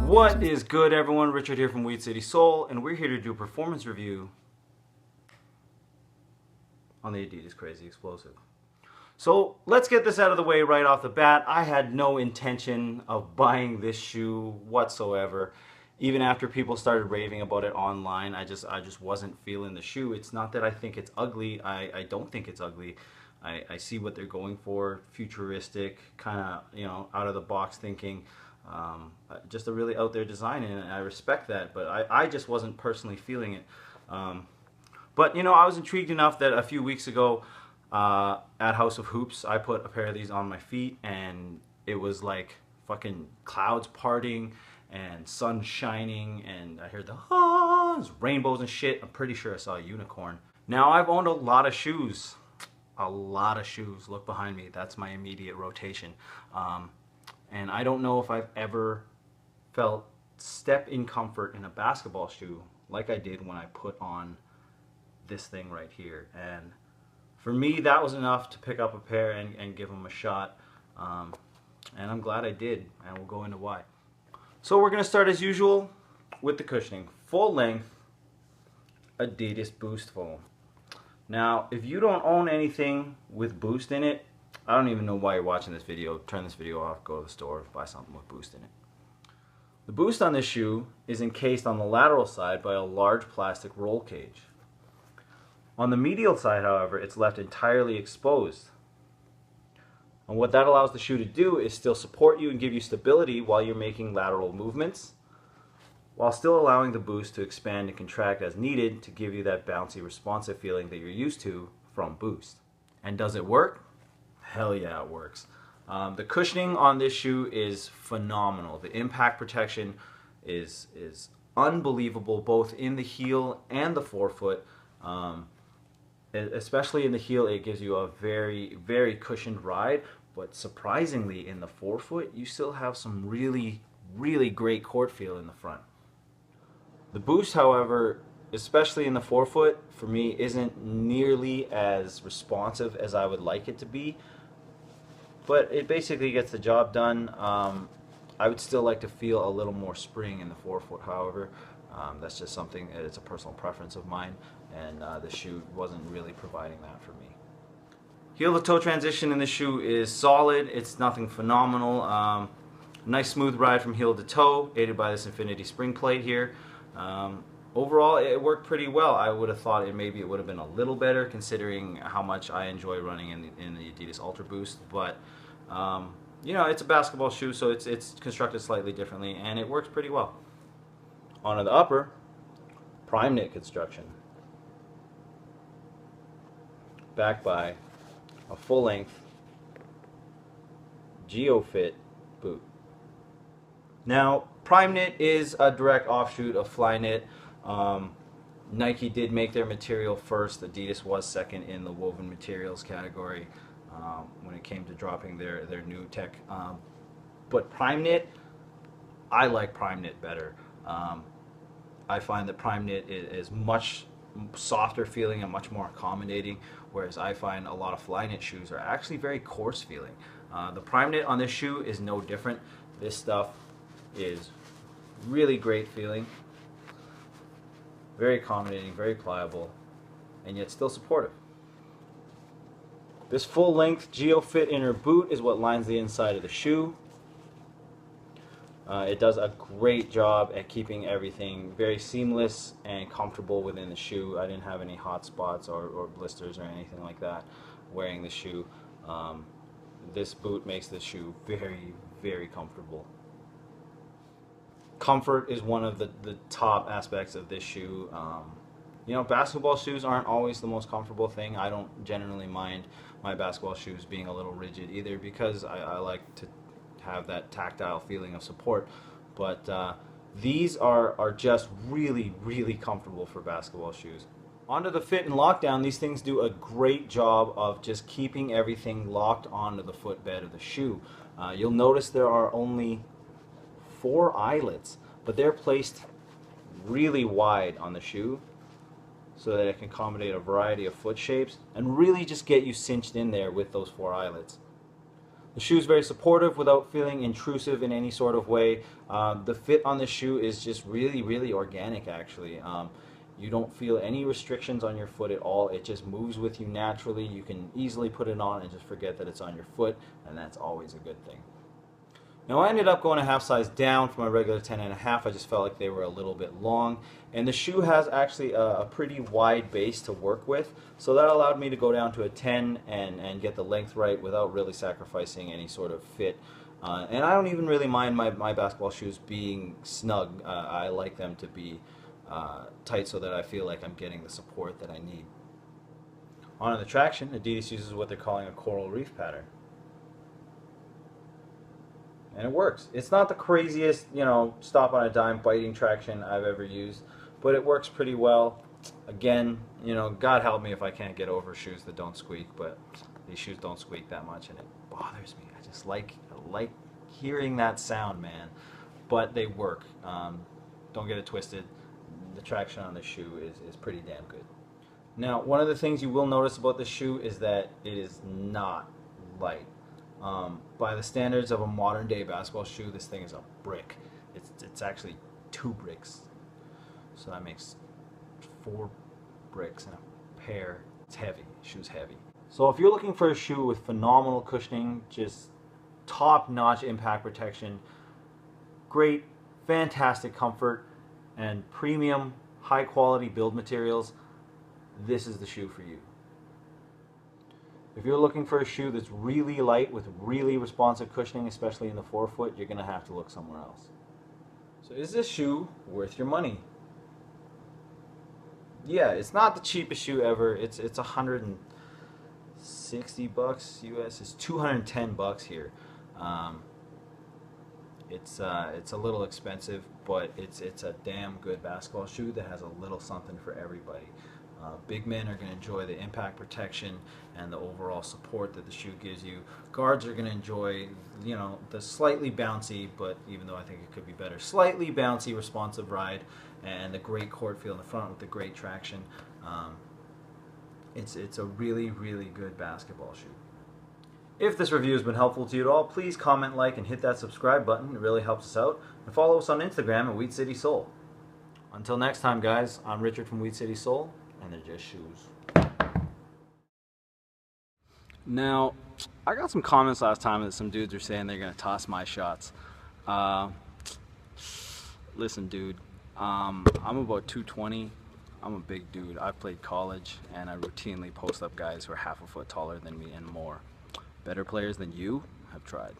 What is good, everyone? Richard here from Weed City Soul, and we're here to do a performance review on the Adidas Crazy Explosive. So let's get this out of the way right off the bat. I had no intention of buying this shoe whatsoever. Even after people started raving about it online, I just wasn't feeling the shoe. It's not that I think it's ugly. I don't think it's ugly. I see what they're going for, futuristic, kind of, out of the box thinking. Just a really out there design, and I respect that, but I just wasn't personally feeling it. But I was intrigued enough that a few weeks ago at House of Hoops, I put a pair of these on my feet, and it was like fucking clouds parting and sun shining, and I heard the rainbows and shit. I'm pretty sure I saw a unicorn. Now, I've owned a lot of shoes. Look behind me. That's my immediate rotation. And I don't know if I've ever felt step in comfort in a basketball shoe like I did when I put on this thing right here. And for me, that was enough to pick up a pair and give them a shot. And I'm glad I did, and we'll go into why. So we're going to start as usual with the cushioning. Full length Adidas Boost foam. Now, if you don't own anything with Boost in it, I don't even know why you're watching this video. Turn this video off, go to the store, buy something with Boost in it. The Boost on this shoe is encased on the lateral side by a large plastic roll cage. On the medial side, however, it's left entirely exposed. And what that allows the shoe to do is still support you and give you stability while you're making lateral movements, while still allowing the Boost to expand and contract as needed to give you that bouncy, responsive feeling that you're used to from Boost. And does it work? Hell yeah, it works. The cushioning on this shoe is phenomenal. The impact protection is unbelievable, both in the heel and the forefoot. Especially in the heel, it gives you a very, very cushioned ride. But surprisingly, in the forefoot, you still have some really, really great court feel in the front. The Boost, however, especially in the forefoot, for me, isn't nearly as responsive as I would like it to be. But it basically gets the job done. I would still like to feel a little more spring in the forefoot, however. That's just something, it's a personal preference of mine, and the shoe wasn't really providing that for me. Heel to toe transition in the shoe is solid. It's nothing phenomenal. Nice smooth ride from heel to toe, aided by this infinity spring plate here. Overall, it worked pretty well. I would have thought maybe it would have been a little better, considering how much I enjoy running in the Adidas Ultra Boost. But it's a basketball shoe, so it's constructed slightly differently, and it works pretty well. On to the upper, Primeknit construction, backed by a full-length GeoFit boot. Now, Primeknit is a direct offshoot of Flyknit. Nike did make their material first. Adidas was second in the woven materials category when it came to dropping their new tech. But Primeknit, I like Primeknit better. I find that Primeknit is much softer feeling and much more accommodating, whereas I find a lot of Flyknit shoes are actually very coarse feeling. The Primeknit on this shoe is no different. This stuff is really great feeling, very accommodating, very pliable, and yet still supportive. This full-length GeoFit inner boot is what lines the inside of the shoe. It does a great job at keeping everything very seamless and comfortable within the shoe. I didn't have any hot spots or blisters or anything like that wearing the shoe. This boot makes the shoe very, very comfortable. Comfort is one of the top aspects of this shoe. Basketball shoes aren't always the most comfortable thing. I don't generally mind my basketball shoes being a little rigid either, because I like to have that tactile feeling of support. But these are just really, really comfortable for basketball shoes. Onto the fit and lockdown, these things do a great job of just keeping everything locked onto the footbed of the shoe. You'll notice there are only 4 eyelets, but they're placed really wide on the shoe so that it can accommodate a variety of foot shapes and really just get you cinched in there with those 4 eyelets. The shoe is very supportive without feeling intrusive in any sort of way. The fit on the shoe is just really, really organic actually. You don't feel any restrictions on your foot at all. It just moves with you naturally. You can easily put it on and just forget that it's on your foot, and that's always a good thing. Now I ended up going a half size down from my regular 10.5. I just felt like they were a little bit long, and the shoe has actually a pretty wide base to work with, so that allowed me to go down to a 10 and get the length right without really sacrificing any sort of fit. And I don't even really mind my basketball shoes being snug. I like them to be tight so that I feel like I'm getting the support that I need. On the traction, Adidas uses what they're calling a coral reef pattern. And it works. It's not the craziest, stop on a dime biting traction I've ever used, but it works pretty well. Again, God help me if I can't get over shoes that don't squeak, but these shoes don't squeak that much and it bothers me. I just like hearing that sound, man. But they work. Don't get it twisted. The traction on the shoe is pretty damn good. Now, one of the things you will notice about this shoe is that it is not light. By the standards of a modern day basketball shoe, this thing is a brick. It's actually 2 bricks. So that makes 4 bricks in a pair. It's heavy. Shoe's heavy. So if you're looking for a shoe with phenomenal cushioning, just top-notch impact protection, great, fantastic comfort, and premium, high-quality build materials, this is the shoe for you. If you're looking for a shoe that's really light with really responsive cushioning, especially in the forefoot, you're going to have to look somewhere else. So is this shoe worth your money? Yeah, it's not the cheapest shoe ever. It's $160 US. It's $210 here. It's a little expensive, but it's a damn good basketball shoe that has a little something for everybody. Big men are going to enjoy the impact protection and the overall support that the shoe gives you. Guards are going to enjoy, the slightly bouncy, but even though I think it could be better, slightly bouncy, responsive ride, and the great court feel in the front with the great traction. It's a really, really good basketball shoe. If this review has been helpful to you at all, please comment, like, and hit that subscribe button. It really helps us out. And follow us on Instagram at Weed City Soul. Until next time, guys, I'm Richard from Weed City Soul, and they're just shoes. Now, I got some comments last time that some dudes are saying they're going to toss my shots. Listen, dude, I'm about 220. I'm a big dude. I've played college, and I routinely post up guys who are half a foot taller than me and more. Better players than you have tried.